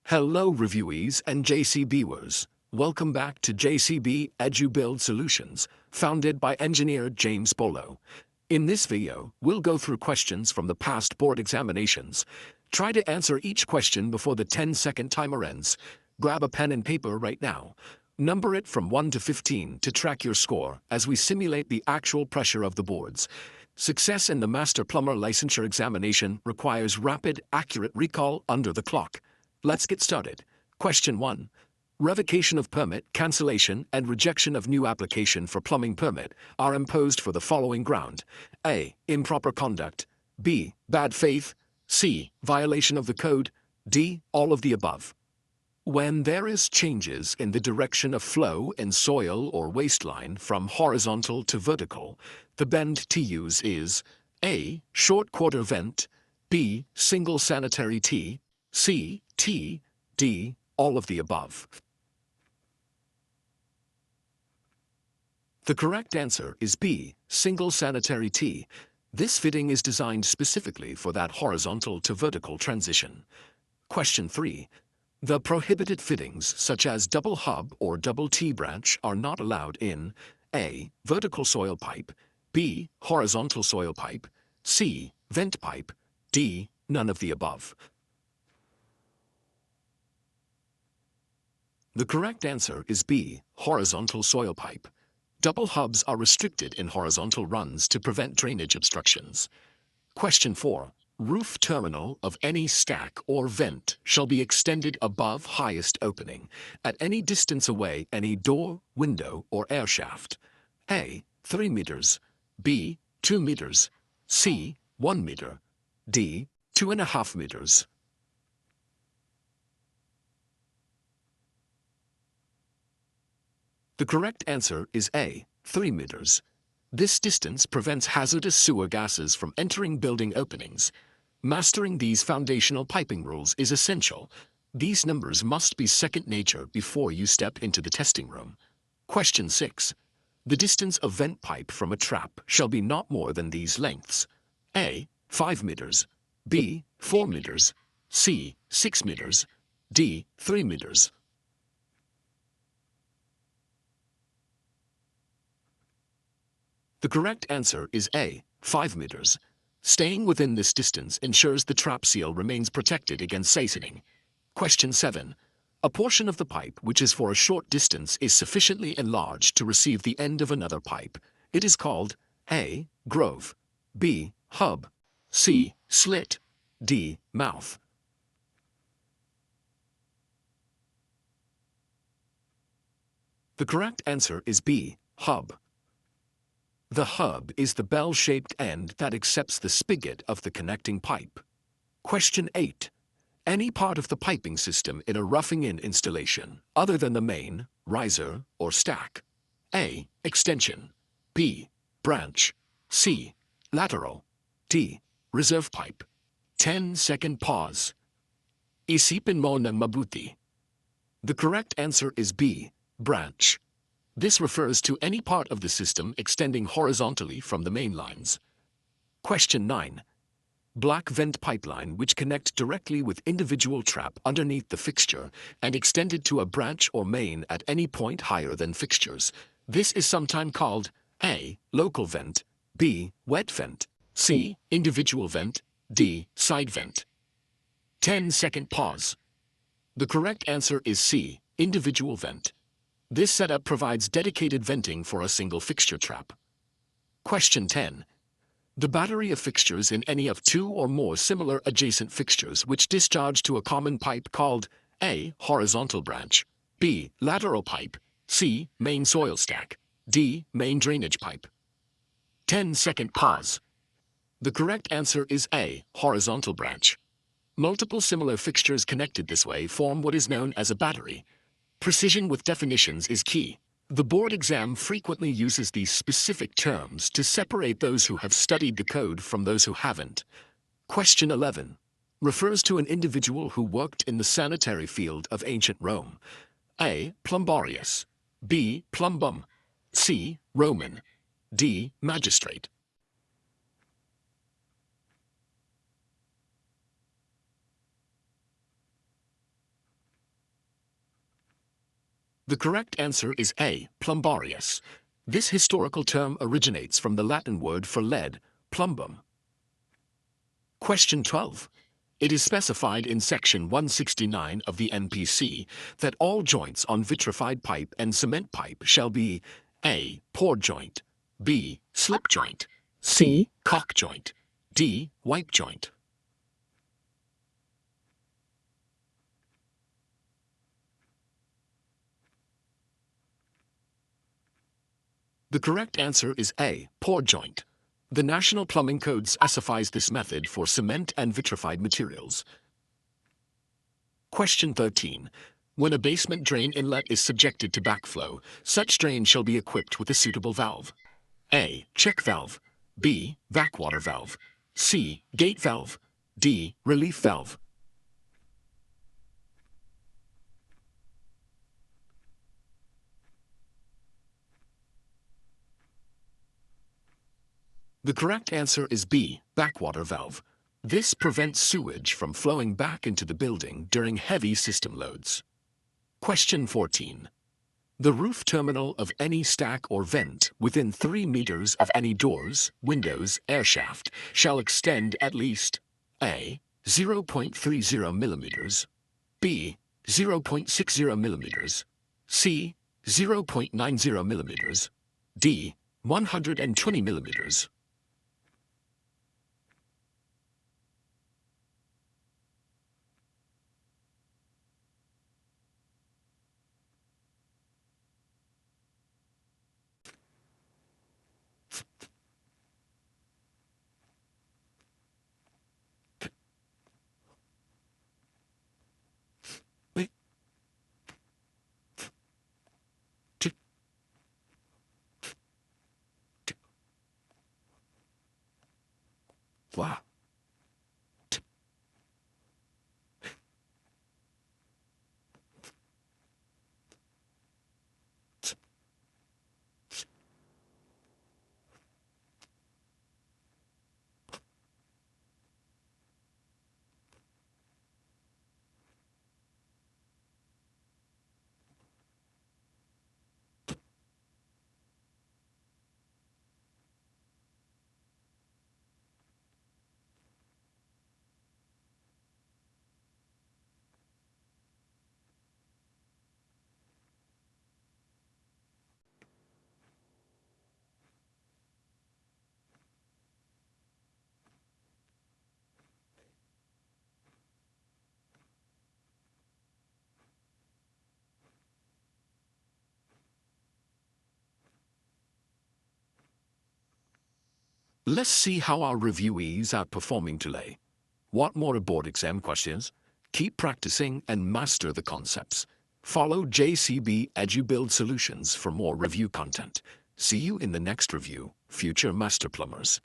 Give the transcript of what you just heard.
Hello reviewees and JCBers. Welcome back to JCB EduBuild Solutions, founded by engineer James Polo. In this video, we'll go through questions from the past board examinations. Try to answer each question before the 10-second timer ends. Grab a pen and paper right now. Number it from 1 to 15 to track your score as we simulate the actual pressure of the boards. Success in the Master Plumber Licensure Examination requires rapid, accurate recall under the clock. Let's get started. Question 1. Revocation of permit, cancellation, and rejection of new application for plumbing permit are imposed for the following ground. A. Improper conduct. B. Bad faith. C. Violation of the code. D. All of the above. When there is changes in the direction of flow in soil or waistline from horizontal to vertical, the bend to use is A. Short quarter vent. B. Single sanitary T. C. T. D. All of the above. The correct answer is B. Single sanitary T. This fitting is designed specifically for that horizontal to vertical transition. Question 3. The prohibited fittings such as double hub or double T branch are not allowed in A. Vertical soil pipe. B. Horizontal soil pipe. C. Vent pipe. D. None of the above. The correct answer is B. Horizontal soil pipe. Double hubs are restricted in horizontal runs to prevent drainage obstructions. Question 4. Roof terminal of any stack or vent shall be extended above highest opening, at any distance away any door, window, or air shaft. A. 3 meters. B. 2 meters. C. 1 meter. D. 2.5 meters. The correct answer is A. 3 meters. This distance prevents hazardous sewer gases from entering building openings. Mastering these foundational piping rules is essential. These numbers must be second nature before you step into the testing room. Question 6. The distance of vent pipe from a trap shall be not more than these lengths. A. 5 meters. B. 4 meters. C. 6 meters. D. 3 meters. The correct answer is A. 5 meters. Staying within this distance ensures the trap seal remains protected against seasoning. Question 7. A portion of the pipe which is for a short distance is sufficiently enlarged to receive the end of another pipe. It is called A. Groove. B. Hub. C. Slit. D. Mouth. The correct answer is B. Hub. The hub is the bell-shaped end that accepts the spigot of the connecting pipe. Question 8. Any part of the piping system in a roughing-in installation, other than the main, riser, or stack. A. Extension. B. Branch. C. Lateral. D. Reserve pipe. 10-second pause. Isipin mo ng mabuti. The correct answer is B. Branch. This refers to any part of the system extending horizontally from the main lines. Question 9. Black vent pipeline which connect directly with individual trap underneath the fixture and extended to a branch or main at any point higher than fixtures. This is sometimes called A. Local vent. B. Wet vent. C. Individual vent. D. Side vent. 10-second pause. The correct answer is C. Individual vent. This setup provides dedicated venting for a single fixture trap. Question 10. The battery of fixtures in any of two or more similar adjacent fixtures which discharge to a common pipe called A. Horizontal branch. B. Lateral pipe. C. Main soil stack. D. Main drainage pipe. 10-second pause. The correct answer is A. Horizontal branch. Multiple similar fixtures connected this way form what is known as a battery. Precision with definitions is key. The board exam frequently uses these specific terms to separate those who have studied the code from those who haven't. Question 11 refers to an individual who worked in the sanitary field of ancient Rome. A. Plumbarius. B. Plumbum. C. Roman. D. Magistrate. The correct answer is A. Plumbarius. This historical term originates from the Latin word for lead, plumbum. Question 12. It is specified in Section 169 of the NPC that all joints on vitrified pipe and cement pipe shall be A. Pour joint, B. Slip joint, C. Cock joint, D. Wipe joint. The correct answer is A. Pour joint. The National Plumbing Code specifies this method for cement and vitrified materials. Question 13. When a basement drain inlet is subjected to backflow, such drain shall be equipped with a suitable valve. A. Check valve, B. Backwater valve, C. Gate valve, D. Relief valve. The correct answer is B. Backwater valve. This prevents sewage from flowing back into the building during heavy system loads. Question 14. The roof terminal of any stack or vent within 3 meters of any doors, windows, air shaft shall extend at least A. 0.30 millimeters, B. 0.60 millimeters, C. 0.90 millimeters, D. 120 millimeters. Wow. Let's see how our reviewees are performing today. Want more board exam questions? Keep practicing and master the concepts. Follow JCB EduBuild Solutions for more review content. See you in the next review, future master plumbers.